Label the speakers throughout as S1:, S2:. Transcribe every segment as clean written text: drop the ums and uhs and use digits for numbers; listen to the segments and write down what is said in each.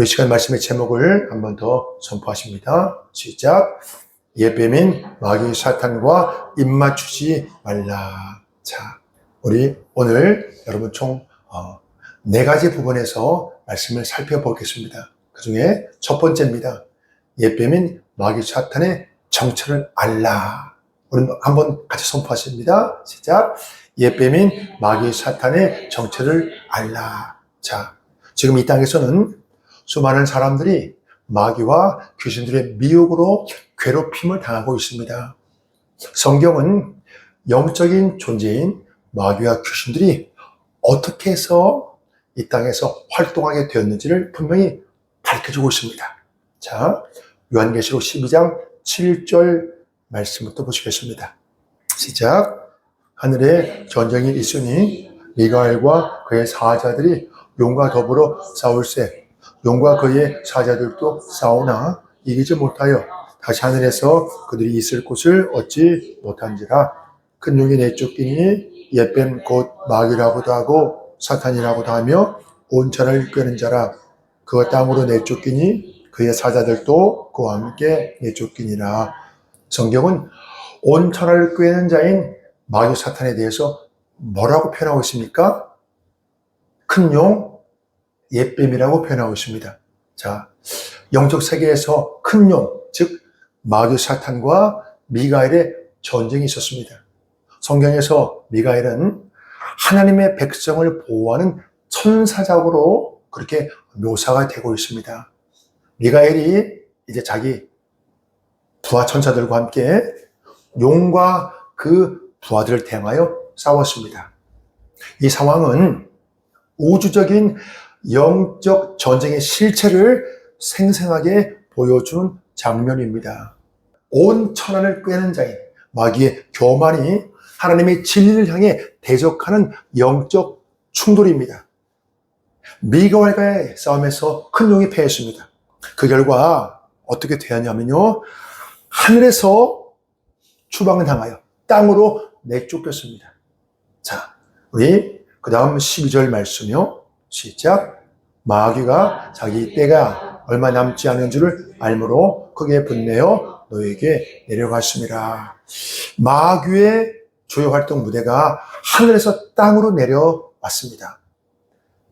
S1: 우리 시간 말씀의 제목을 한 번 더 선포하십니다. 시작. 예뱀인 마귀 사탄과 입맞추지 말라. 자, 우리 오늘 여러분 총 4가지 부분에서 말씀을 살펴보겠습니다. 그 중에 첫 번째입니다. 예뱀인 마귀 사탄의 정체를 알라. 우리 한번 같이 선포하십니다. 시작. 예뱀인 마귀 사탄의 정체를 알라. 자, 지금 이 땅에서는 수많은 사람들이 마귀와 귀신들의 미혹으로 괴롭힘을 당하고 있습니다. 성경은 영적인 존재인 마귀와 귀신들이 어떻게 해서 이 땅에서 활동하게 되었는지를 분명히 밝혀주고 있습니다. 자, 요한계시록 12장 7절 말씀부터 보시겠습니다. 시작. 하늘에 전쟁이 있으니 미가엘과 그의 사자들이 용과 더불어 싸울세. 용과 그의 사자들도 싸우나 이기지 못하여 다시 하늘에서 그들이 있을 곳을 얻지 못한지라. 큰 용이 내쫓기니 예뱀 곧 마귀라고도 하고 사탄이라고도 하며 온 천하를 끄는 자라. 그가 땅으로 내쫓기니 그의 사자들도 그와 함께 내쫓기니라. 성경은 온 천하를 끄는 자인 마귀 사탄에 대해서 뭐라고 표현하고 있습니까? 큰 용, 예뱀이라고 표현하고 있습니다. 자, 영적 세계에서 큰 용, 즉 마귀 사탄과 미가엘의 전쟁이 있었습니다. 성경에서 미가엘은 하나님의 백성을 보호하는 천사적으로 그렇게 묘사가 되고 있습니다. 미가엘이 이제 자기 부하 천사들과 함께 용과 그 부하들을 대항하여 싸웠습니다. 이 상황은 우주적인 영적 전쟁의 실체를 생생하게 보여주는 장면입니다. 온 천하를 꿰는 자인 마귀의 교만이 하나님의 진리를 향해 대적하는 영적 충돌입니다. 미가엘과의 싸움에서 큰 용이 패했습니다. 그 결과 어떻게 되었냐면요, 하늘에서 추방을 당하여 땅으로 내쫓겼습니다. 자, 우리 그 다음 12절 말씀이요. 시작. 마귀가 자기 때가 얼마 남지 않은 줄을 알므로 크게 분내어 너에게 내려갔습니다. 마귀의 주요 활동 무대가 하늘에서 땅으로 내려왔습니다.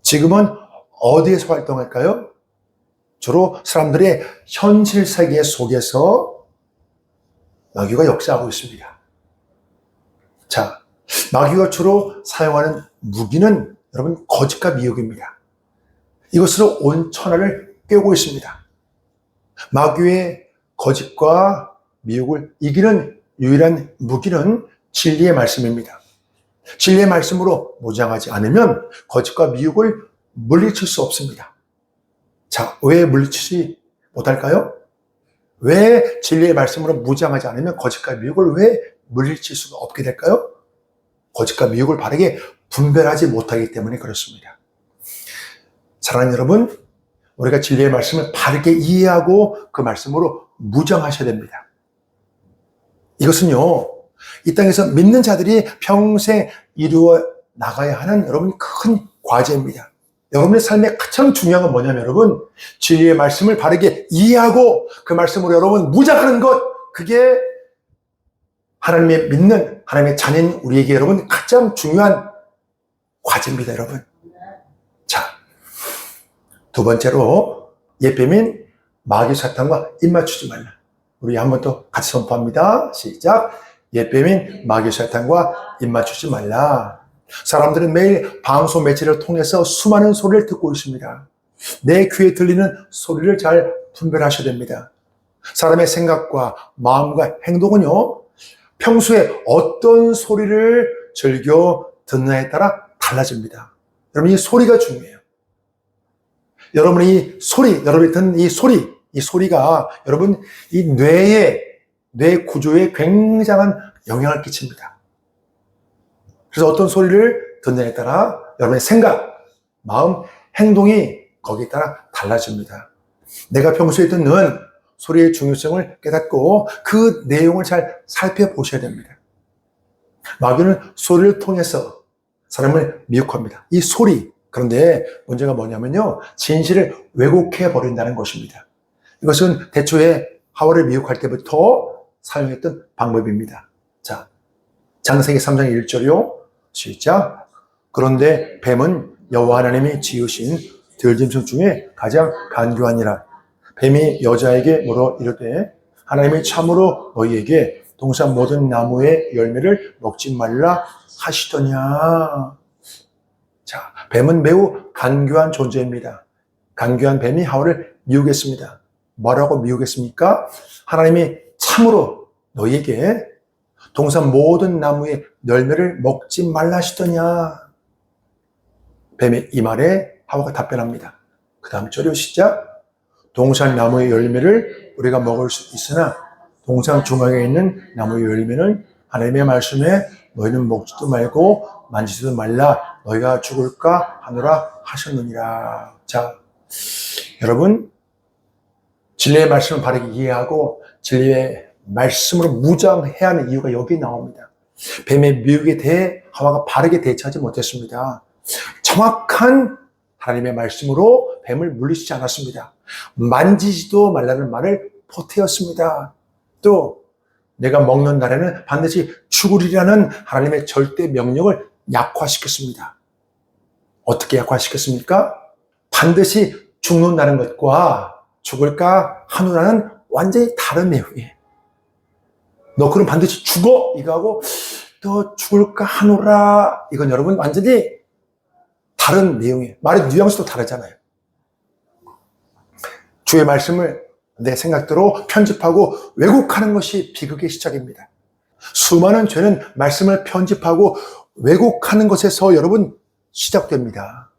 S1: 지금은 어디에서 활동할까요? 주로 사람들의 현실 세계 속에서 마귀가 역사하고 있습니다. 자, 마귀가 주로 사용하는 무기는 여러분 거짓과 미혹입니다. 이것으로 온 천하를 꿰고 있습니다. 마귀의 거짓과 미혹을 이기는 유일한 무기는 진리의 말씀입니다. 진리의 말씀으로 무장하지 않으면 거짓과 미혹을 물리칠 수 없습니다. 자, 왜 물리치지 못할까요? 왜 진리의 말씀으로 무장하지 않으면 거짓과 미혹을 왜 물리칠 수가 없게 될까요? 거짓과 미혹을 바르게 분별하지 못하기 때문에 그렇습니다. 사랑하는 여러분, 우리가 진리의 말씀을 바르게 이해하고 그 말씀으로 무장하셔야 됩니다. 이것은요, 이 땅에서 믿는 자들이 평생 이루어 나가야 하는 여러분 큰 과제입니다. 여러분의 삶에 가장 중요한 건 뭐냐면 여러분, 진리의 말씀을 바르게 이해하고 그 말씀으로 여러분 무장하는 것, 그게 하나님의 믿는 하나님의 자녀인 우리에게 여러분 가장 중요한 과제입니다, 여러분. 자, 두 번째로 예뱀인 마귀 사탄과 입맞추지 말라. 우리 한 번 더 같이 선포합니다. 시작. 예뱀인 마귀 사탄과 입맞추지 말라. 사람들은 매일 방송 매체를 통해서 수많은 소리를 듣고 있습니다. 내 귀에 들리는 소리를 잘 분별하셔야 됩니다. 사람의 생각과 마음과 행동은요, 평소에 어떤 소리를 즐겨 듣느냐에 따라 달라집니다. 여러분, 이 소리가 중요해요. 여러분이 듣는 이 소리가 여러분 이 뇌 구조에 굉장한 영향을 끼칩니다. 그래서 어떤 소리를 듣느냐에 따라 여러분의 생각, 마음, 행동이 거기에 따라 달라집니다. 내가 평소에 듣는 소리의 중요성을 깨닫고 그 내용을 잘 살펴보셔야 됩니다. 마귀는 소리를 통해서 사람을 미혹합니다. 이 소리, 그런데 문제가 뭐냐면요. 진실을 왜곡해 버린다는 것입니다. 이것은 대초에 하와를 미혹할 때부터 사용했던 방법입니다. 자, 창세기 3장 1절이요. 시작. 그런데 뱀은 여호와 하나님이 지으신 들짐승 중에 가장 간교하니라. 뱀이 여자에게 물어 이르되 하나님이 참으로 너희에게 동산 모든 나무의 열매를 먹지 말라 하시더냐. 자, 뱀은 매우 간교한 존재입니다. 간교한 뱀이 하와를 미혹했습니다. 뭐라고 미혹했습니까? 하나님이 참으로 너희에게 동산 모든 나무의 열매를 먹지 말라 하시더냐. 뱀의 이 말에 하와가 답변합니다. 그 다음 절이 시작. 동산 나무의 열매를 우리가 먹을 수 있으나 동산 중앙에 있는 나무의 열매는 하나님의 말씀에 너희는 먹지도 말고 만지지도 말라 너희가 죽을까 하노라 하셨느니라. 자, 여러분 진리의 말씀을 바르게 이해하고 진리의 말씀으로 무장해야 하는 이유가 여기 나옵니다. 뱀의 미혹에 대해 하와가 바르게 대처하지 못했습니다. 정확한 하나님의 말씀으로 뱀을 물리치지 않았습니다. 만지지도 말라는 말을 보태었습니다. 또 내가 먹는 날에는 반드시 죽으리라는 하나님의 절대 명령을 약화시켰습니다. 어떻게 약화시켰습니까? 반드시 죽는다는 것과 죽을까 하노라는 완전히 다른 내용이에요. 너 그럼 반드시 죽어 이거하고 너 죽을까 하노라 이건 여러분 완전히 다른 내용이에요. 말의 뉘앙스도 다르잖아요. 주의 말씀을 내 생각대로 편집하고 왜곡하는 것이 비극의 시작입니다. 수많은 죄는 말씀을 편집하고 왜곡하는 것에서 여러분 시작됩니다.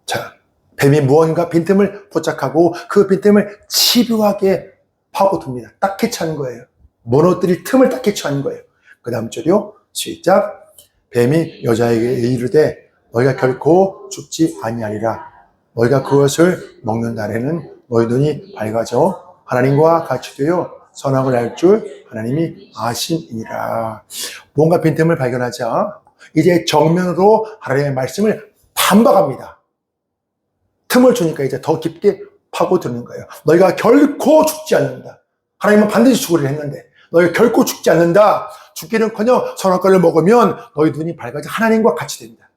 S1: 자, 뱀이 무언가 빈틈을 포착하고 그 빈틈을 집요하게 파고듭니다. 딱히 찬 거예요. 무너뜨릴 틈을 딱히 찬 거예요. 그 다음 절이요. 시작. 뱀이 여자에게 이르되 너희가 결코 죽지 아니하리라. 너희가 그것을 먹는 날에는 너희 눈이 밝아져 하나님과 같이 되어 선악을 알 줄 하나님이 아시니라. 뭔가 빈틈을 발견하자 이제 정면으로 하나님의 말씀을 반박합니다. 틈을 주니까 이제 더 깊게 파고드는 거예요. 너희가 결코 죽지 않는다. 하나님은 반드시 죽으리라 했는데 너희가 결코 죽지 않는다. 죽기는커녕 선악과를 먹으면 너희 눈이 밝아져 하나님과 같이 됩니다.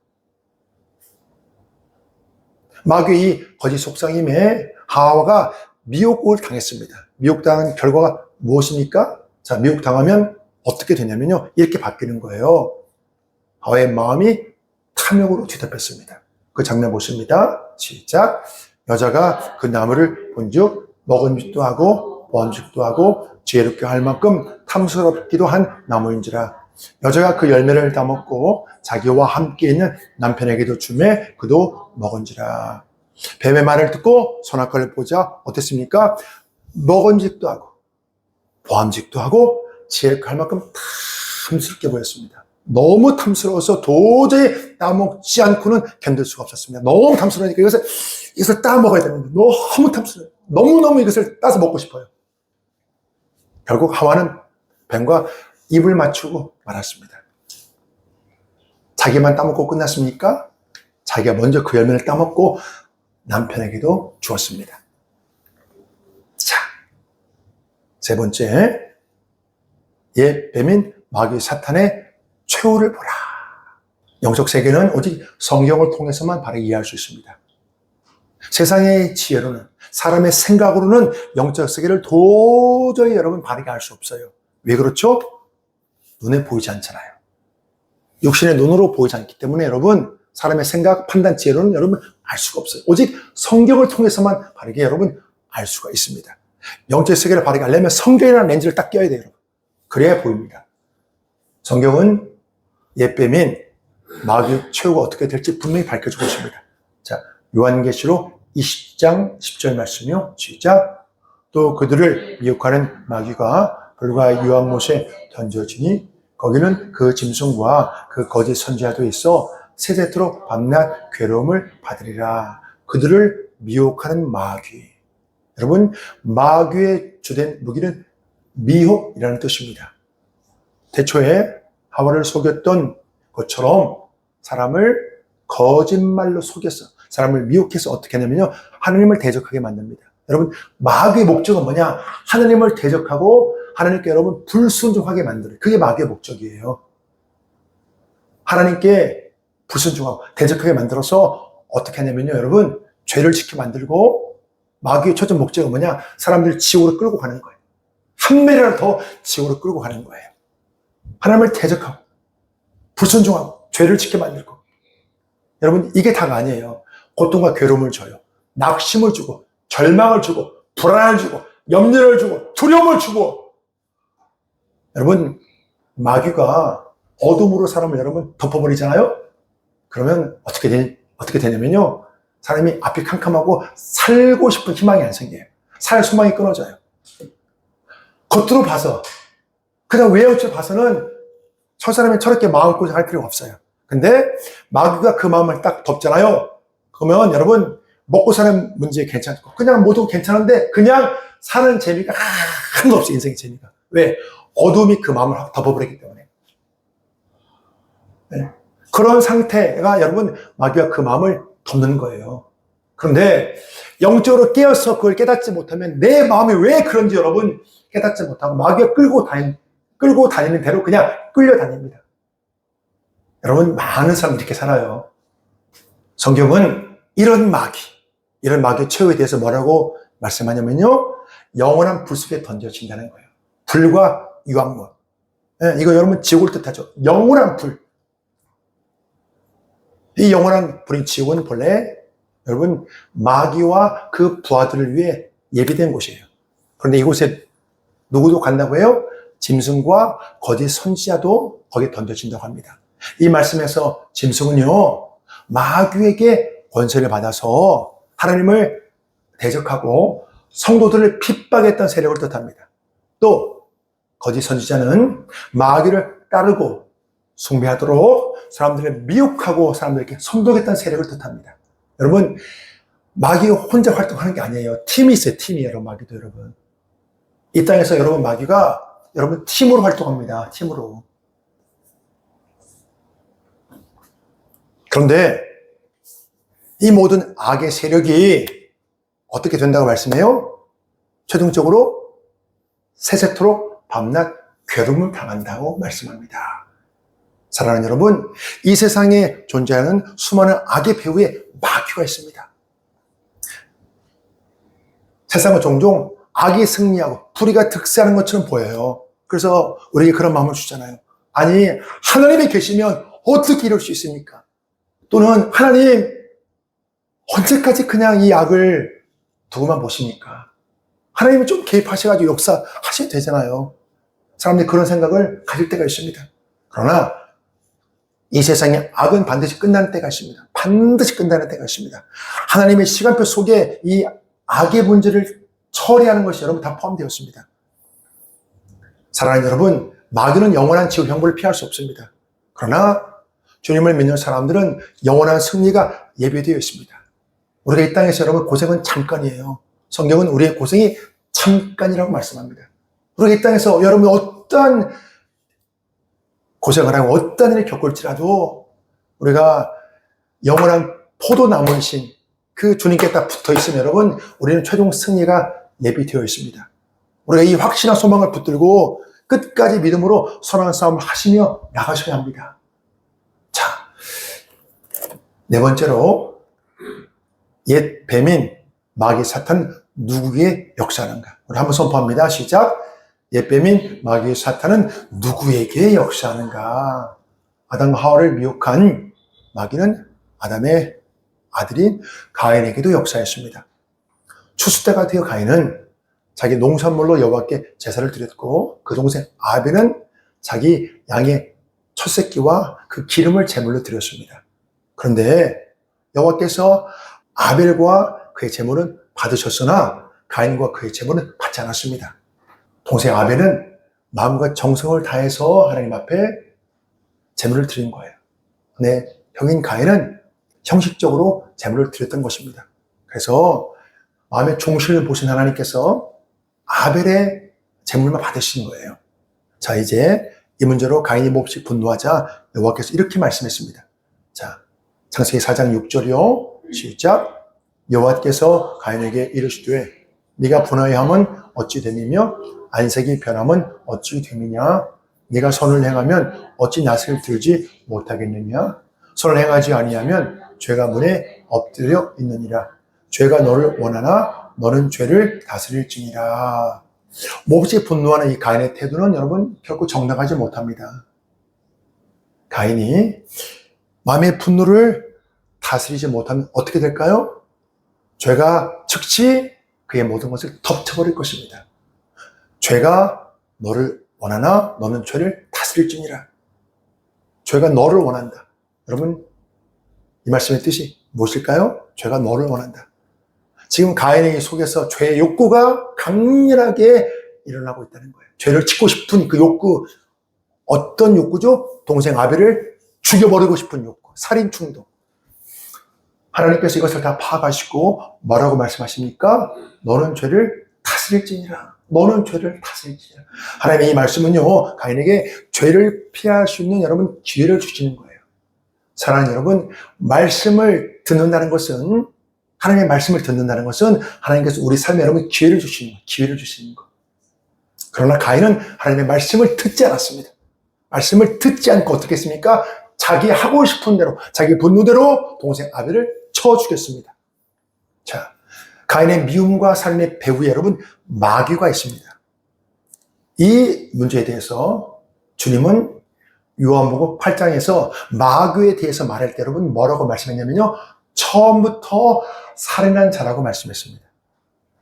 S1: 마귀의 거짓 속삭임에 하와가 미혹을 당했습니다. 미혹당한 결과가 무엇입니까? 자, 미혹당하면 어떻게 되냐면요. 이렇게 바뀌는 거예요. 하와의 마음이 탐욕으로 뒤덮였습니다. 그 장면 보십니다. 시작. 여자가 그 나무를 본즉 먹음직도 하고 보암직도 하고 지혜롭게 할 만큼 탐스럽기도 한 나무인지라. 여자가 그 열매를 따먹고 자기와 함께 있는 남편에게도 주매 그도 먹은지라. 뱀의 말을 듣고 선악과를 보자 어땠습니까? 먹은직도 하고 보암직도 하고 지혜롭게 할 만큼 탐스럽게 보였습니다. 너무 탐스러워서 도저히 따먹지 않고는 견딜 수가 없었습니다. 너무 탐스러우니까 이것을 따먹어야 되는데 너무 탐스러워요. 너무너무 이것을 따서 먹고 싶어요. 결국 하와는 뱀과 입을 맞추고 말았습니다. 자기만 따먹고 끝났습니까? 자기가 먼저 그 열매를 따먹고 남편에게도 주었습니다. 자, 세 번째, 뱀인 마귀 사탄의 최후를 보라. 영적 세계는 오직 성경을 통해서만 바로 이해할 수 있습니다. 세상의 지혜로는, 사람의 생각으로는 영적 세계를 도저히 여러분 바르게 알 수 없어요. 왜 그렇죠? 눈에 보이지 않잖아요. 육신의 눈으로 보이지 않기 때문에 여러분 사람의 생각, 판단, 지혜로는 여러분 알 수가 없어요. 오직 성경을 통해서만 바르게 여러분 알 수가 있습니다. 영적 세계를 바르게 알려면 성경이라는 렌즈를 딱 껴야 돼요. 여러분. 그래야 보입니다. 성경은 뱀인 마귀의 최후가 어떻게 될지 분명히 밝혀주고 있습니다. 자, 요한계시록 20장 10절 말씀이요. 시작. 또 그들을 미혹하는 마귀가 불과 유황못에 던져지니 거기는 그 짐승과 그 거짓 선지자도 있어 세세토록 밤낮 괴로움을 받으리라. 그들을 미혹하는 마귀. 여러분, 마귀의 주된 무기는 미혹이라는 뜻입니다. 대초에 하와를 속였던 것처럼 사람을 거짓말로 속여서 사람을 미혹해서 어떻게 하냐면요, 하나님을 대적하게 만듭니다. 여러분, 마귀의 목적은 뭐냐? 하나님을 대적하고 하나님께 여러분 불순종하게 만들어요. 그게 마귀의 목적이에요. 하나님께 불순종하고 대적하게 만들어서 어떻게 하냐면요, 여러분, 죄를 짓게 만들고, 마귀의 최종 목적은 뭐냐? 사람들을 지옥으로 끌고 가는 거예요. 한 배를 더 지옥으로 끌고 가는 거예요. 하나님을 대적하고 불순종하고 죄를 짓게 만들고. 여러분, 이게 다가 아니에요. 고통과 괴로움을 줘요. 낙심을 주고 절망을 주고 불안을 주고 염려를 주고 두려움을 주고. 여러분, 마귀가 어둠으로 사람을 여러분 덮어버리잖아요. 그러면 어떻게 되냐면요, 사람이 앞이 캄캄하고 살고 싶은 희망이 안 생겨요. 살 소망이 끊어져요. 겉으로 봐서, 그냥 외형적으로 봐서는 저 사람이 저렇게 마음고생 할 필요가 없어요. 근데 마귀가 그 마음을 딱 덮잖아요. 그러면 여러분, 먹고 사는 문제 괜찮고 그냥 모두 괜찮은데 그냥 사는 재미가 하나도 없어요. 인생의 재미가. 왜? 어둠이 그 마음을 덮어버리기 때문에. 네. 그런 상태가 여러분, 마귀가 그 마음을 덮는 거예요. 그런데 영적으로 깨어서 그걸 깨닫지 못하면 내 마음이 왜 그런지 여러분 깨닫지 못하고 마귀가 끌고 다니는 대로 그냥 끌려다닙니다. 여러분, 많은 사람들이 이렇게 살아요. 성경은 이런 마귀의 최후에 대해서 뭐라고 말씀하냐면요, 영원한 불 속에 던져진다는 거예요. 불과 유황물. 네, 이거 여러분 지옥을 뜻하죠. 영원한 불. 이 영원한 불인 지옥은 본래 여러분 마귀와 그 부하들을 위해 예비된 곳이에요. 그런데 이곳에 누구도 간다고 해요? 짐승과 거짓 선지자도 거기에 던져진다고 합니다. 이 말씀에서 짐승은요, 마귀에게 권세를 받아서 하나님을 대적하고 성도들을 핍박했던 세력을 뜻합니다. 또 거짓 선지자는 마귀를 따르고 숭배하도록 사람들을 미혹하고 사람들에게 선동했던 세력을 뜻합니다. 여러분, 마귀가 혼자 활동하는 게 아니에요. 팀이 있어요. 팀이. 여러분, 마귀도 여러분. 이 땅에서 여러분, 마귀가 여러분 팀으로 활동합니다. 팀으로. 그런데 이 모든 악의 세력이 어떻게 된다고 말씀해요? 최종적으로 세세토록 밤낮 괴로움을 당한다고 말씀합니다. 사랑하는 여러분, 이 세상에 존재하는 수많은 악의 배후에 마귀가 있습니다. 세상은 종종 악이 승리하고 불의가 득세하는 것처럼 보여요. 그래서 우리에게 그런 마음을 주잖아요. 아니, 하나님이 계시면 어떻게 이럴 수 있습니까? 또는 하나님, 언제까지 그냥 이 악을 두고만 보십니까? 하나님이 좀 개입하셔가지고 역사하셔도 되잖아요. 사람들이 그런 생각을 가질 때가 있습니다. 그러나 이 세상의 악은 반드시 끝나는 때가 있습니다. 반드시 끝나는 때가 있습니다. 하나님의 시간표 속에 이 악의 문제를 처리하는 것이 여러분 다 포함되어 있습니다. 사랑하는 여러분, 마귀는 영원한 지옥 형벌을 피할 수 없습니다. 그러나 주님을 믿는 사람들은 영원한 승리가 예비되어 있습니다. 우리가 이 땅에서 여러분 고생은 잠깐이에요. 성경은 우리의 고생이 잠깐이라고 말씀합니다. 우리가 이 땅에서 여러분 어떠한 고생을 하고 어떤 일을 겪을지라도 우리가 영원한 포도나무이신 그 주님께 딱 붙어 있으면 여러분, 우리는 최종 승리가 예비되어 있습니다. 우리가 이 확신한 소망을 붙들고 끝까지 믿음으로 선한 싸움을 하시며 나가셔야 합니다. 자, 네 번째로 옛 뱀인 마귀 사탄 누구에게 역사하는가? 우리 한번 선포합니다. 시작. 옛 뱀인 마귀 사탄은 누구에게 역사하는가? 아담과 하와를 미혹한 마귀는 아담의 아들인 가인에게도 역사했습니다. 추수 때가 되어 가인은 자기 농산물로 여호와께 제사를 드렸고, 그 동생 아벨은 자기 양의 첫 새끼와 그 기름을 제물로 드렸습니다. 그런데 여호와께서 아벨과 그의 제물은 받으셨으나 가인과 그의 제물은 받지 않았습니다. 동생 아벨은 마음과 정성을 다해서 하나님 앞에 제물을 드린 거예요. 근데 형인 가인은 형식적으로 제물을 드렸던 것입니다. 그래서 마음의 종신을 보신 하나님께서 아벨의 제물만 받으신 거예요. 자, 이제 이 문제로 가인이 몹시 분노하자 여호와께서 이렇게 말씀했습니다. 자, 창세기 4장 6절이요. 시작. 여호와께서 가인에게 이르시되 네가 분하여함은 어찌 됨이며 안색이 변함은 어찌 됨이냐. 네가 선을 행하면 어찌 낯을 들지 못하겠느냐. 선을 행하지 아니하면 죄가 문에 엎드려 있느니라. 죄가 너를 원하나 너는 죄를 다스릴지니라. 몹시 분노하는 이 가인의 태도는 여러분 결코 정당하지 못합니다. 가인이 마음의 분노를 다스리지 못하면 어떻게 될까요? 죄가 즉시 그의 모든 것을 덮쳐버릴 것입니다. 죄가 너를 원하나 너는 죄를 다스릴지니라. 죄가 너를 원한다. 여러분, 이 말씀의 뜻이 무엇일까요? 죄가 너를 원한다. 지금 가인의 속에서 죄의 욕구가 강렬하게 일어나고 있다는 거예요. 죄를 짓고 싶은 그 욕구, 어떤 욕구죠? 동생 아벨을 죽여버리고 싶은 욕구, 살인 충동. 하나님께서 이것을 다 파악하시고 뭐라고 말씀하십니까? 너는 죄를 다스릴지니라. 너는 죄를 다스릴지니라. 하나님의 이 말씀은요, 가인에게 죄를 피할 수 있는 여러분 기회를 주시는 거예요. 사랑하는 여러분, 말씀을 듣는다는 것은, 하나님의 말씀을 듣는다는 것은 하나님께서 우리 삶에 여러분 기회를 주시는 거예요. 기회를 주시는 거. 그러나 가인은 하나님의 말씀을 듣지 않았습니다. 말씀을 듣지 않고 어떻게 했습니까? 자기 하고 싶은 대로, 자기 분노대로 동생 아벨을 쳐 죽였습니다. 자, 가인의 미움과 살인의 배후에 여러분 마귀가 있습니다. 이 문제에 대해서 주님은 요한복음 8장에서 마귀에 대해서 말할 때 여러분 뭐라고 말씀했냐면요, 처음부터 살인한 자라고 말씀했습니다.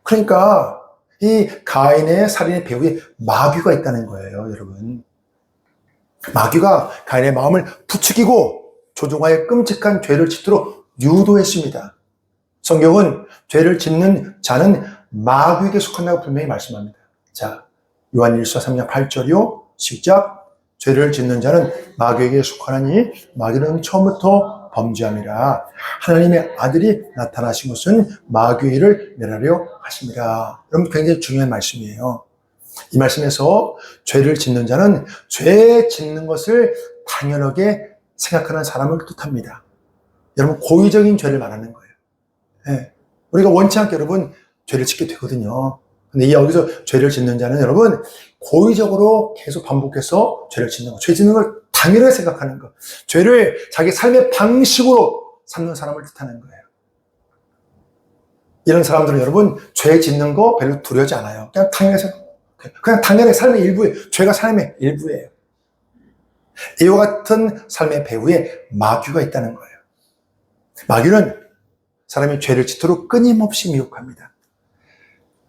S1: 그러니까 이 가인의 살인의 배후에 마귀가 있다는 거예요, 여러분. 마귀가 가인의 마음을 부추기고 조종하여 끔찍한 죄를 짓도록 유도했습니다. 성경은 죄를 짓는 자는 마귀에게 속한다고 분명히 말씀합니다. 자, 요한일서 3장 8절이요. 시작. 죄를 짓는 자는 마귀에게 속하나니 마귀는 처음부터 범죄함이라. 하나님의 아들이 나타나신 것은 마귀의 일을 멸하려 하심이라. 여러분, 굉장히 중요한 말씀이에요. 이 말씀에서 죄를 짓는 자는 죄 짓는 것을 당연하게 생각하는 사람을 뜻합니다. 여러분, 고의적인 죄를 말하는 거예요. 네. 우리가 원치 않게 여러분 죄를 짓게 되거든요. 근데 여기서 죄를 짓는 자는 여러분 고의적으로 계속 반복해서 죄를 짓는 거, 죄 짓는 걸 당연하게 생각하는 거, 죄를 자기 삶의 방식으로 삼는 사람을 뜻하는 거예요. 이런 사람들은 여러분 죄 짓는 거 별로 두려워하지 않아요. 그냥 당연히 생각. 그냥 당연히 삶의 일부예요. 죄가 삶의 일부예요. 이와 같은 삶의 배후에 마귀가 있다는 거예요. 마귀는 사람이 죄를 짓도록 끊임없이 미혹합니다.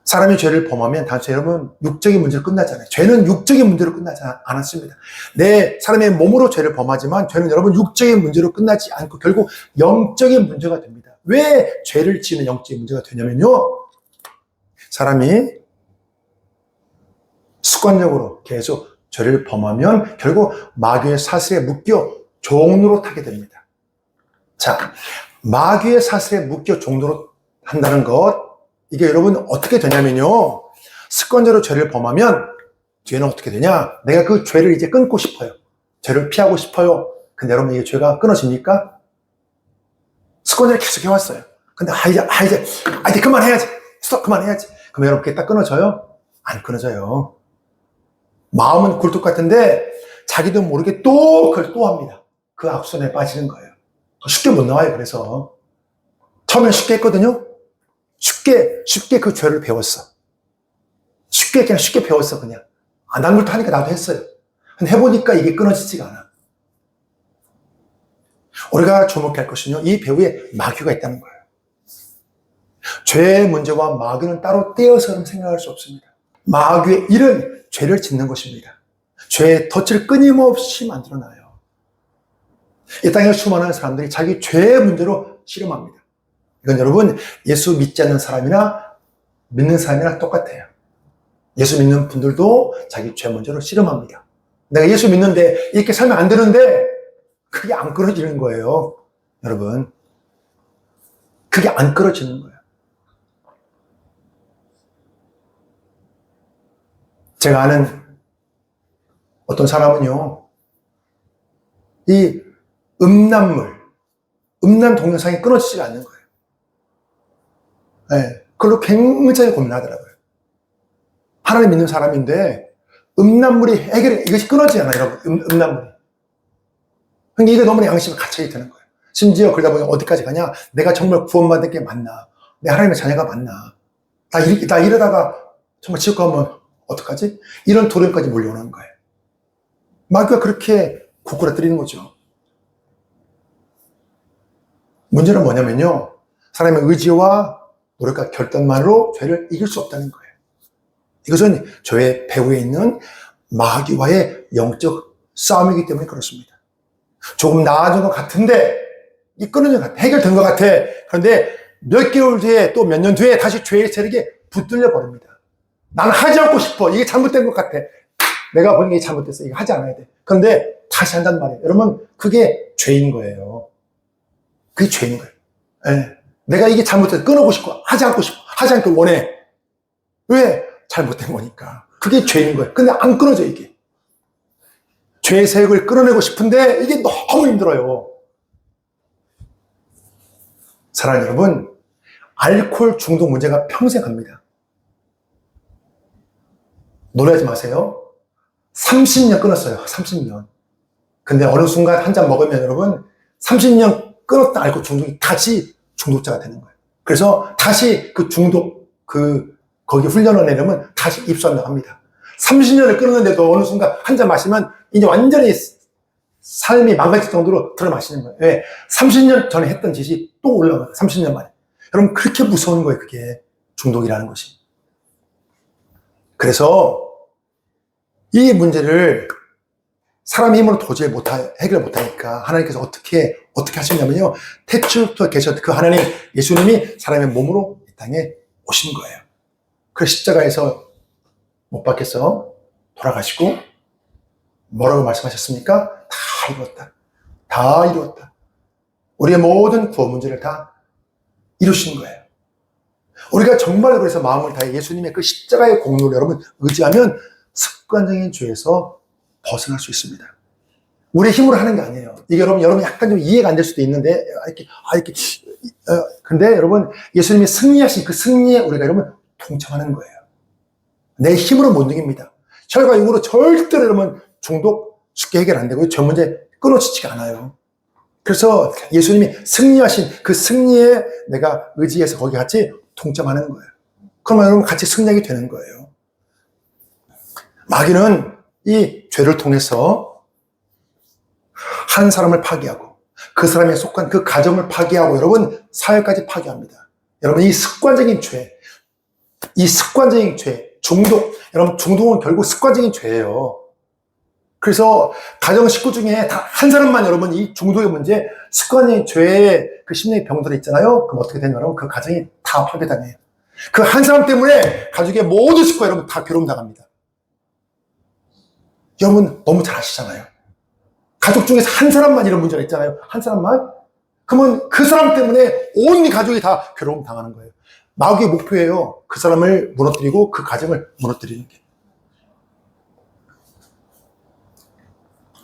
S1: 사람이 죄를 범하면 단순히 여러분 육적인 문제로 끝나잖아요. 죄는 육적인 문제로 끝나지 않았습니다. 내 사람의 몸으로 죄를 범하지만 죄는 여러분 육적인 문제로 끝나지 않고 결국 영적인 문제가 됩니다. 왜 죄를 지는 영적인 문제가 되냐면요, 사람이 습관적으로 계속 죄를 범하면 결국 마귀의 사슬에 묶여 종로로 타게 됩니다. 자, 마귀의 사슬에 묶여 종로로 한다는 것, 이게 여러분 어떻게 되냐면요, 습관적으로 죄를 범하면 죄는 어떻게 되냐, 내가 그 죄를 이제 끊고 싶어요. 죄를 피하고 싶어요. 근데 여러분 이게 죄가 끊어집니까? 습관적으로 계속 해왔어요. 근데 이제 그만해야지. 스톱, 그만해야지. 그럼 여러분 그게 딱 끊어져요? 안 끊어져요. 마음은 굴뚝 같은데 자기도 모르게 또 그걸 또 합니다. 그 악순환에 빠지는 거예요. 쉽게 못 나와요. 그래서 처음엔 쉽게 했거든요. 쉽게 그 죄를 배웠어. 쉽게 배웠어. 그냥 남들도 하니까 나도 했어요. 근데 해보니까 이게 끊어지지가 않아. 우리가 주목할 것은요, 이 배후에 마귀가 있다는 거예요. 죄의 문제와 마귀는 따로 떼어서는 생각할 수 없습니다. 마귀의 일은 죄를 짓는 것입니다. 죄의 덫을 끊임없이 만들어놔요. 이 땅에 수많은 사람들이 자기 죄의 문제로 씨름합니다. 이건 여러분 예수 믿지 않는 사람이나 믿는 사람이랑 똑같아요. 예수 믿는 분들도 자기 죄 문제로 씨름합니다. 내가 예수 믿는데 이렇게 살면 안 되는데 그게 안 끊어지는 거예요. 여러분, 그게 안 끊어지는 거예요. 제가 아는 어떤 사람은요, 이 음란물, 음란 동영상이 끊어지지가 않는 거예요. 네, 그걸로 굉장히 고민하더라고요. 하나님 믿는 사람인데 음란물이 이것이 끊어지지 않아요, 여러분. 음란물이. 그러니까 이게 너무 양심에 갇혀있게 되는 거예요. 심지어 그러다 보니 어디까지 가냐? 내가 정말 구원받은 게 맞나? 내 하나님의 자녀가 맞나? 나 이러다가 정말 지옥 가면 어떡하지? 이런 두려움까지 몰려오는 거예요. 마귀가 그렇게 구꾸라뜨리는 거죠. 문제는 뭐냐면요, 사람의 의지와 노력과 결단만으로 죄를 이길 수 없다는 거예요. 이것은 죄의 배후에 있는 마귀와의 영적 싸움이기 때문에 그렇습니다. 조금 나아진 것 같은데, 이 끊어진 것 같아, 해결된 것 같아. 그런데 몇 개월 뒤에 또 몇 년 뒤에 다시 죄의 세력이 붙들려 버립니다. 나는 하지 않고 싶어. 이게 잘못된 것 같아. 내가 보는 게 잘못됐어. 이거 하지 않아야 돼. 그런데 다시 한단 말이에요. 여러분, 그게 죄인 거예요. 그게 죄인 거예요. 네. 내가 이게 잘못돼서 끊어고 싶고, 하지 않고 싶어. 하지 않길 원해. 왜? 잘못된 거니까. 그게 죄인 거예요. 근데 안 끊어져, 이게. 죄의 세력을 끊어내고 싶은데, 이게 너무 힘들어요. 사랑하는 여러분, 알코올 중독 문제가 평생 갑니다. 놀라지 마세요. 30년 끊었어요. 30년. 근데 어느 순간 한 잔 먹으면 여러분, 30년 끊었던 알코올 중독이 다시 중독자가 되는 거예요. 그래서 다시 그 중독, 거기 훈련을 내려면 다시 입수한다고 합니다. 30년을 끊었는데도 어느 순간 한 잔 마시면 이제 완전히 삶이 망가질 정도로 들어 마시는 거예요. 왜? 30년 전에 했던 짓이 또 올라가요. 30년 만에. 여러분, 그렇게 무서운 거예요. 그게 중독이라는 것이. 그래서 이 문제를 사람의 힘으로 도저히 해결 못하니까 하나님께서 어떻게 하셨냐면요, 태초부터 계셨던 그 하나님, 예수님이 사람의 몸으로 이 땅에 오신 거예요. 그 십자가에서 못 박혀서 돌아가시고 뭐라고 말씀하셨습니까? 다 이루었다. 다 이루었다. 우리의 모든 구원 문제를 다 이루신 거예요. 우리가 정말 그래서 마음을 다해 예수님의 그 십자가의 공로를 여러분 의지하면 습관적인 죄에서 벗어날 수 있습니다. 우리의 힘으로 하는 게 아니에요. 이게 여러분 약간 좀 이해가 안 될 수도 있는데, 근데 여러분, 예수님이 승리하신 그 승리에 우리가 여러분 동참하는 거예요. 내 힘으로 못 이깁니다. 혈과 육으로 절대로 여러분 중독 쉽게 해결 안 되고요. 저 문제 끊어지지가 않아요. 그래서 예수님이 승리하신 그 승리에 내가 의지해서 거기 같이 동참하는 거예요. 그러면 여러분 같이 승리하게 되는 거예요. 마귀는 이 죄를 통해서 한 사람을 파괴하고 그 사람에 속한 그 가정을 파괴하고 여러분 사회까지 파괴합니다. 여러분 이 습관적인 죄, 중독, 여러분 중독은 결국 습관적인 죄예요. 그래서 가정 식구 중에 다 한 사람만 여러분 이 중독의 문제, 습관적인 죄의 그 심리의 병들이 있잖아요. 그럼 어떻게 되냐면 그 가정이 다 파괴당해요. 그 한 사람 때문에 가족의 모든 식구가 여러분 다 괴로움 당합니다. 여러분 너무 잘 아시잖아요. 가족 중에서 한 사람만 이런 문제가 있잖아요. 한 사람만? 그러면 그 사람 때문에 온 가족이 다 괴로움 당하는 거예요. 마귀의 목표예요. 그 사람을 무너뜨리고 그 가정을 무너뜨리는 게.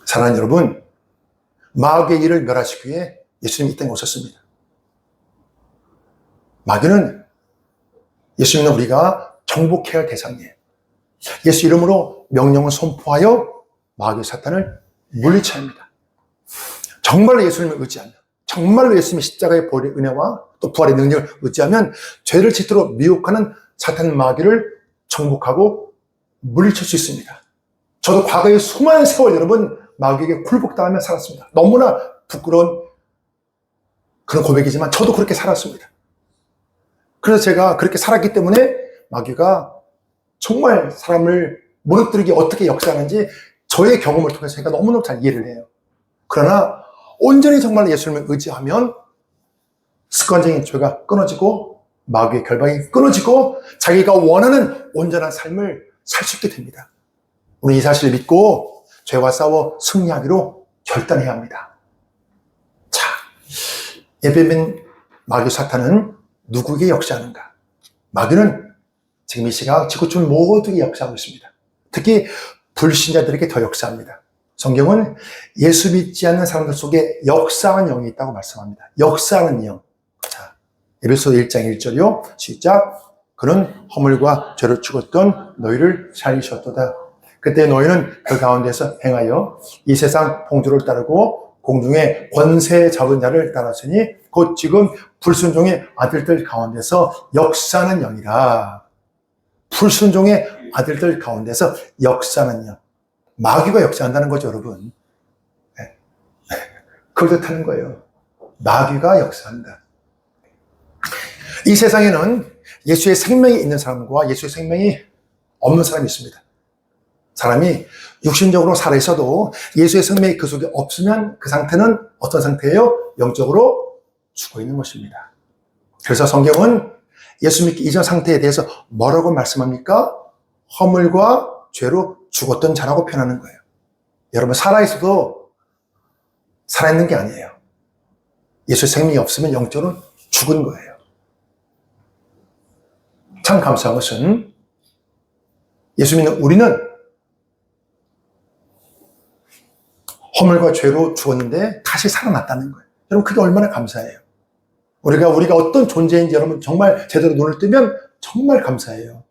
S1: 사랑하는 여러분, 마귀의 일을 멸하시기 위해 예수님이 이 땅에 오셨습니다. 마귀는 예수님은 우리가 정복해야 할 대상이에요. 예수 이름으로 명령을 선포하여 마귀 사탄을 물리쳐야 합니다. 정말로 예수님을 의지하면, 정말로 예수님의 십자가의 보혈의 은혜와 또 부활의 능력을 의지하면 죄를 짓도록 미혹하는 사탄 마귀를 정복하고 물리칠 수 있습니다. 저도 과거에 수많은 세월 여러분 마귀에게 굴복당하며 살았습니다. 너무나 부끄러운 그런 고백이지만 저도 그렇게 살았습니다. 그래서 제가 그렇게 살았기 때문에 마귀가 정말 사람을 무너뜨리기 어떻게 역사하는지 저의 경험을 통해서 제가 너무너무 잘 이해를 해요. 그러나 온전히 정말 예수님을 의지하면 습관적인 죄가 끊어지고 마귀의 결박이 끊어지고 자기가 원하는 온전한 삶을 살 수 있게 됩니다. 우리 이 사실을 믿고 죄와 싸워 승리하기로 결단해야 합니다. 자, 예배민 마귀 사탄은 누구에게 역사하는가? 마귀는 지금 이 시각 지구촌 모두에게 역사하고 있습니다. 특히 불신자들에게 더 역사합니다. 성경은 예수 믿지 않는 사람들 속에 역사하는 영이 있다고 말씀합니다. 역사하는 영. 자, 에베소서 1장 1절이요. 시작. 그는 허물과 죄를 죽었던 너희를 살리셨도다. 그때 너희는 그 가운데서 행하여 이 세상 풍조를 따르고 공중의 권세 잡은 자를 따랐으니 곧 지금 불순종의 아들들 가운데서 역사하는 영이라. 불순종의 아들들 가운데서 역사하는 영. 마귀가 역사한다는 거죠, 여러분. 네. 그걸 뜻하는 거예요. 마귀가 역사한다. 이 세상에는 예수의 생명이 있는 사람과 예수의 생명이 없는 사람이 있습니다. 사람이 육신적으로 살아있어도 예수의 생명이 그 속에 없으면 그 상태는 어떤 상태예요? 영적으로 죽어 있는 것입니다. 그래서 성경은 예수 믿기 이전 상태에 대해서 뭐라고 말씀합니까? 허물과 죄로 죽었던 자라고 표현하는 거예요. 여러분, 살아있어도 살아있는 게 아니에요. 예수의 생명이 없으면 영적으로 죽은 거예요. 참 감사한 것은 예수 믿는 우리는 허물과 죄로 죽었는데 다시 살아났다는 거예요. 여러분, 그게 얼마나 감사해요. 우리가 어떤 존재인지 여러분 정말 제대로 눈을 뜨면 정말 감사해요.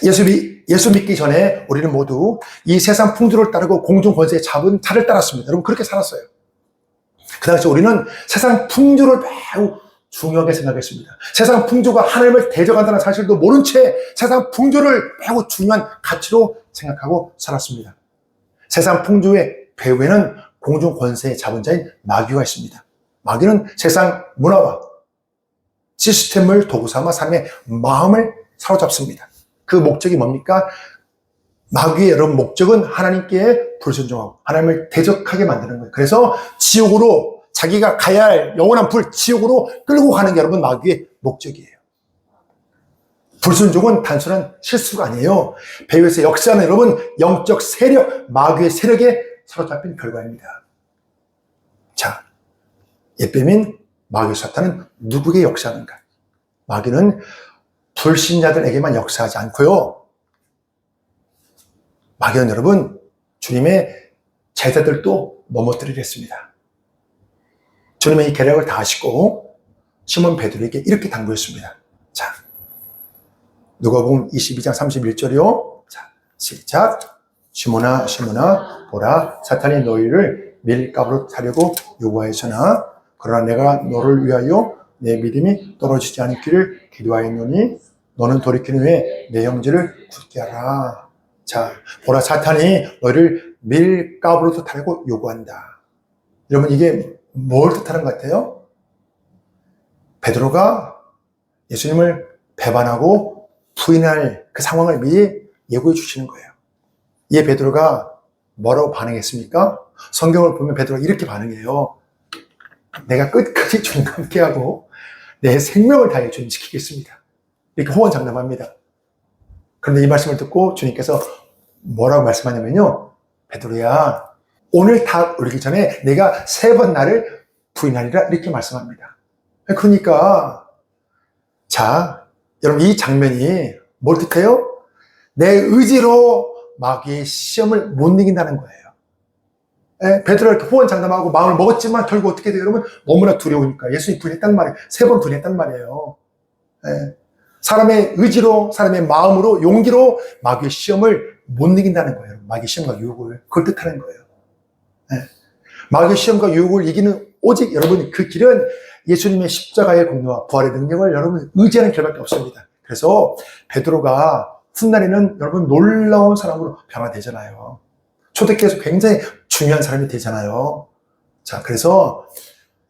S1: 예수 믿기 전에 우리는 모두 이 세상 풍조를 따르고 공중 권세에 잡은 자를 따랐습니다. 여러분, 그렇게 살았어요. 그 당시 우리는 세상 풍조를 매우 중요하게 생각했습니다. 세상 풍조가 하나님을 대적한다는 사실도 모른 채 세상 풍조를 매우 중요한 가치로 생각하고 살았습니다. 세상 풍조의 배후에는 공중 권세에 잡은 자인 마귀가 있습니다. 마귀는 세상 문화와 시스템을 도구 삼아 사람의 마음을 사로잡습니다. 그 목적이 뭡니까? 마귀의 여러분 목적은 하나님께 불순종하고 하나님을 대적하게 만드는 거예요. 그래서 지옥으로 자기가 가야 할 영원한 불 지옥으로 끌고 가는 게 여러분 마귀의 목적이에요. 불순종은 단순한 실수가 아니에요. 배후에서 역사하는 여러분 영적 세력, 마귀의 세력에 사로잡힌 결과입니다. 자, 예뱀인 마귀 사탄은 누구에게 역사하는가? 마귀는 불신자들에게만 역사하지 않고요. 마귀는 여러분 주님의 제자들도 넘어뜨리겠습니다. 주님의 이 계략을 다 하시고 시몬 베드로에게 이렇게 당부했습니다. 자, 누가복음 22장 31절이요. 자, 시작. 시몬아, 시몬아, 보라, 사탄이 너희를 밀가부로 타려고 요구하였으나 그러나 내가 너를 위하여 내 믿음이 떨어지지 않기를 기도하였노니 너는 돌이킨 후에 내 형제를 굳게 하라. 자, 보라, 사탄이 너희를 밀가부로 타려고 요구한다. 여러분, 이게 뭘 뜻하는 것 같아요? 베드로가 예수님을 배반하고 부인할 그 상황을 미리 예고해 주시는 거예요. 이에 베드로가 뭐라고 반응했습니까? 성경을 보면 베드로가 이렇게 반응해요. 내가 끝까지 주님과 함께하고 내 생명을 다해 주님 지키겠습니다. 이렇게 호언장담합니다. 그런데 이 말씀을 듣고 주님께서 뭐라고 말씀하냐면요. 베드로야, 오늘 닭 울기 전에 내가 3번 나를 부인하리라 이렇게 말씀합니다. 그러니까 자, 여러분 이 장면이 뭘 뜻해요? 내 의지로 마귀의 시험을 못 이긴다는 거예요. 베드로가 이렇게 호언장담하고 마음을 먹었지만 결국 어떻게 돼요? 여러분 너무나 두려우니까 예수님 부인했단 말이에요. 3번 부인했단 말이에요. 사람의 의지로, 사람의 마음으로, 용기로 마귀의 시험을 못 이긴다는 거예요. 마귀의 시험과 유혹을. 그걸 뜻하는 거예요. 마귀의 시험과 유혹을 이기는 오직 여러분 그 길은 예수님의 십자가의 공로와 부활의 능력을 여러분 의지하는 길밖에 없습니다. 그래서 베드로가 훗날에는 여러분 놀라운 사람으로 변화되잖아요. 초대교회에서 굉장히 중요한 사람이 되잖아요. 자, 그래서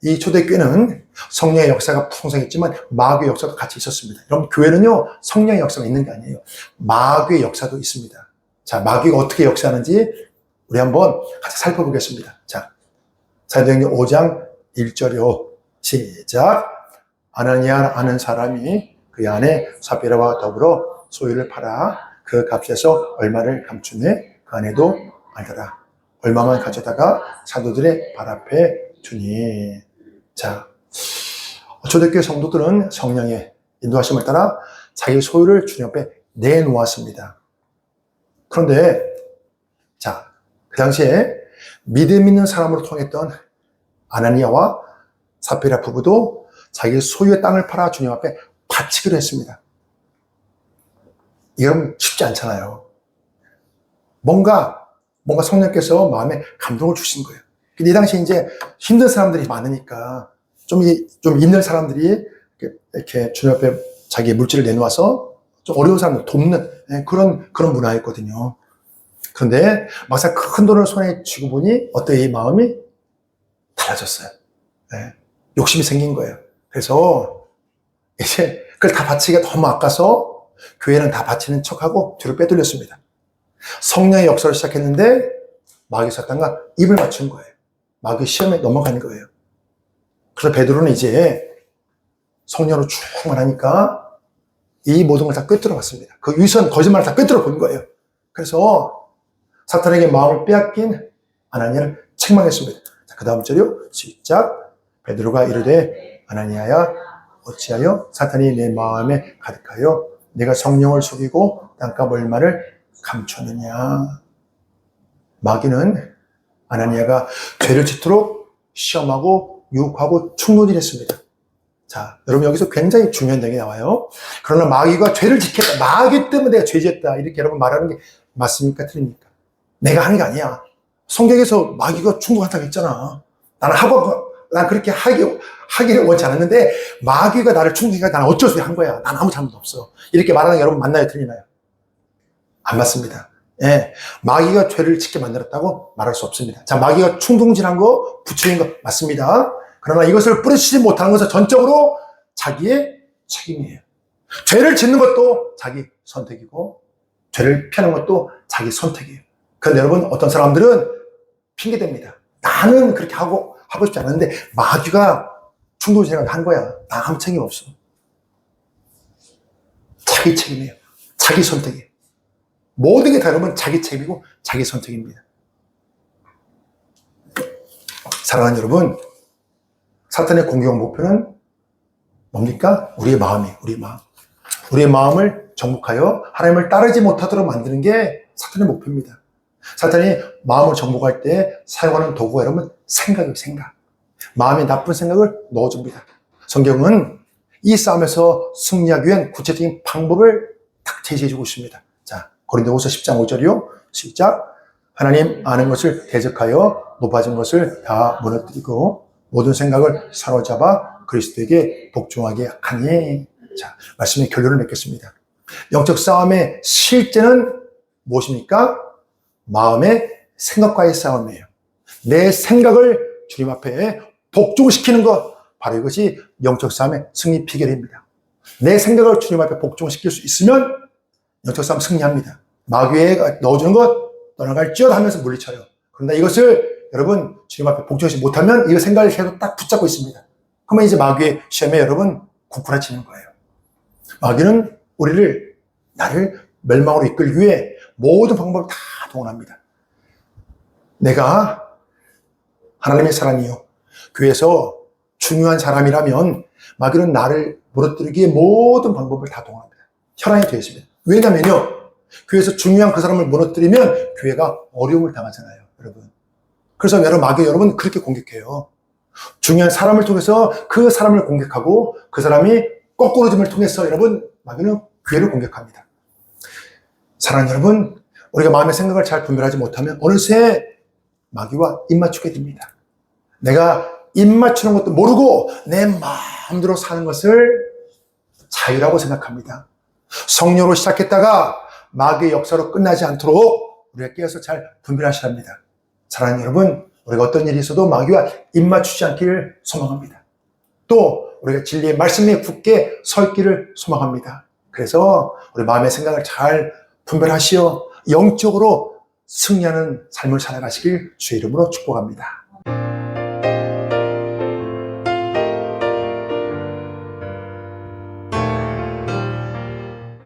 S1: 이 초대교회는 성령의 역사가 풍성했지만 마귀의 역사도 같이 있었습니다. 여러분 교회는요 성령의 역사가 있는 게 아니에요. 마귀의 역사도 있습니다. 자, 마귀가 어떻게 역사하는지 우리 한번 같이 살펴보겠습니다. 자, 사도행전 5장 1절이요. 시작. 아나니아 아는 사람이 그 안에 사피라와 더불어 소유를 팔아 그 값에서 얼마를 감추네 그 안에도 알더라. 얼마만 가져다가 사도들의 발 앞에 주니. 자, 초대교회 성도들은 성령의 인도하심을 따라 자기 소유를 주님 앞에 내놓았습니다. 그런데 자, 그 당시에 믿음 있는 사람으로 통했던 아나니아와 사피라 부부도 자기 소유의 땅을 팔아 주님 앞에 바치기로 했습니다. 이건 쉽지 않잖아요. 뭔가 성령께서 마음에 감동을 주신 거예요. 근데 이 당시에 이제 힘든 사람들이 많으니까 좀 있는 사람들이 이렇게 주님 앞에 자기의 물질을 내놓아서 좀 어려운 사람들 돕는 그런 문화였거든요. 그런데 막상 큰 돈을 손에 쥐고 보니 어때요? 이 마음이 달라졌어요. 욕심이 생긴 거예요. 그래서 이제 그걸 다 바치기가 너무 아까서 교회는 다 바치는 척하고 뒤로 빼돌렸습니다. 성령의 역사를 시작했는데 마귀 사탄과 입을 맞춘 거예요. 마귀 시험에 넘어간 거예요. 그래서 베드로는 이제 성령으로 충만하니까 이 모든 걸 다 꿰뚫어 봤습니다. 그 위선 거짓말을 다 꿰뚫어 본 거예요. 그래서 사탄에게 마음을 빼앗긴 아나니아를 책망했습니다. 그 다음 절이요. 시작. 베드로가 이르되 아나니아야 어찌하여 사탄이 내 마음에 가득하여 내가 성령을 속이고 땅값 얼마를 감추느냐. 마귀는 아나니아가 죄를 짓도록 시험하고 유혹하고 충돌했습니다. 자, 여러분 여기서 굉장히 중요한 내용이 나와요. 그러나 마귀가 죄를 짓겠다. 마귀 때문에 내가 죄 짓었다. 이렇게 여러분 말하는 게 맞습니까? 틀립니까? 내가 하는 게 아니야. 성경에서 마귀가 충동한다고 했잖아. 난 그렇게 하기를 원치 않았는데 마귀가 나를 충동하니까 나는 어쩔 수 없이 한 거야. 난 아무 잘못 없어. 이렇게 말하는 게 여러분 맞나요? 틀리나요? 안 맞습니다. 예, 마귀가 죄를 짓게 만들었다고 말할 수 없습니다. 자, 마귀가 충동질한 거, 부추긴 거 맞습니다. 그러나 이것을 뿌리치지 못하는 것은 전적으로 자기의 책임이에요. 죄를 짓는 것도 자기 선택이고 죄를 피하는 것도 자기 선택이에요. 그런데 여러분 어떤 사람들은 핑계댑니다. 나는 그렇게 하고 싶지 않았는데 마귀가 충동질을 한 거야. 나 아무 책임 없어. 자기 책임이에요. 자기 선택이에요. 모든 게 다 여러분 자기 책임이고 자기 선택입니다. 사랑하는 여러분, 사탄의 공격 목표는 뭡니까? 우리의 마음이에요. 우리의 마음을 정복하여 하나님을 따르지 못하도록 만드는 게 사탄의 목표입니다. 사탄이 마음을 정복할 때 사용하는 도구가 여러분 생각이에요. 생각. 마음에 나쁜 생각을 넣어줍니다. 성경은 이 싸움에서 승리하기 위한 구체적인 방법을 딱 제시해주고 있습니다. 자, 고린도후서 10장 5절이요. 시작. 하나님 아는 것을 대적하여 높아진 것을 다 무너뜨리고 모든 생각을 사로잡아 그리스도에게 복종하게 하니. 자, 말씀의 결론을 맺겠습니다. 영적 싸움의 실제는 무엇입니까? 마음의 생각과의 싸움이에요. 내 생각을 주님 앞에 복종시키는 것, 바로 이것이 영적 싸움의 승리 비결입니다. 내 생각을 주님 앞에 복종시킬 수 있으면 영적 싸움 승리합니다. 마귀에 넣어주는 것 떠나갈지어다 하면서 물리쳐요. 그런데 이것을 여러분 주님 앞에 복종하지 못하면 이 생각을 계속 딱 붙잡고 있습니다. 그러면 이제 마귀의 시험에 여러분 구꾸라치는 거예요. 마귀는 나를 멸망으로 이끌기 위해 모든 방법을 다 동원합니다. 내가 하나님의 사람이요, 교회에서 중요한 사람이라면 마귀는 나를 무너뜨리기 위해 모든 방법을 다 동원합니다. 혈안이 되어 있습니다. 왜냐면요, 교회에서 중요한 그 사람을 무너뜨리면 교회가 어려움을 당하잖아요, 여러분. 그래서 마귀 여러분 그렇게 공격해요. 중요한 사람을 통해서 그 사람을 공격하고 그 사람이 거꾸로짐을 통해서 여러분 마귀는 교회를 공격합니다. 사랑하는 여러분, 우리가 마음의 생각을 잘 분별하지 못하면 어느새 마귀와 입맞추게 됩니다. 내가 입맞추는 것도 모르고 내 마음대로 사는 것을 자유라고 생각합니다. 성령으로 시작했다가 마귀의 역사로 끝나지 않도록 우리가 깨어서 잘 분별하셔야 합니다. 사랑하는 여러분, 우리가 어떤 일이 있어도 마귀와 입맞추지 않기를 소망합니다. 또 우리가 진리의 말씀에 굳게 서 있기를 소망합니다. 그래서 우리 마음의 생각을 잘 분별하시어 영적으로 승리하는 삶을 살아가시길 주의 이름으로 축복합니다.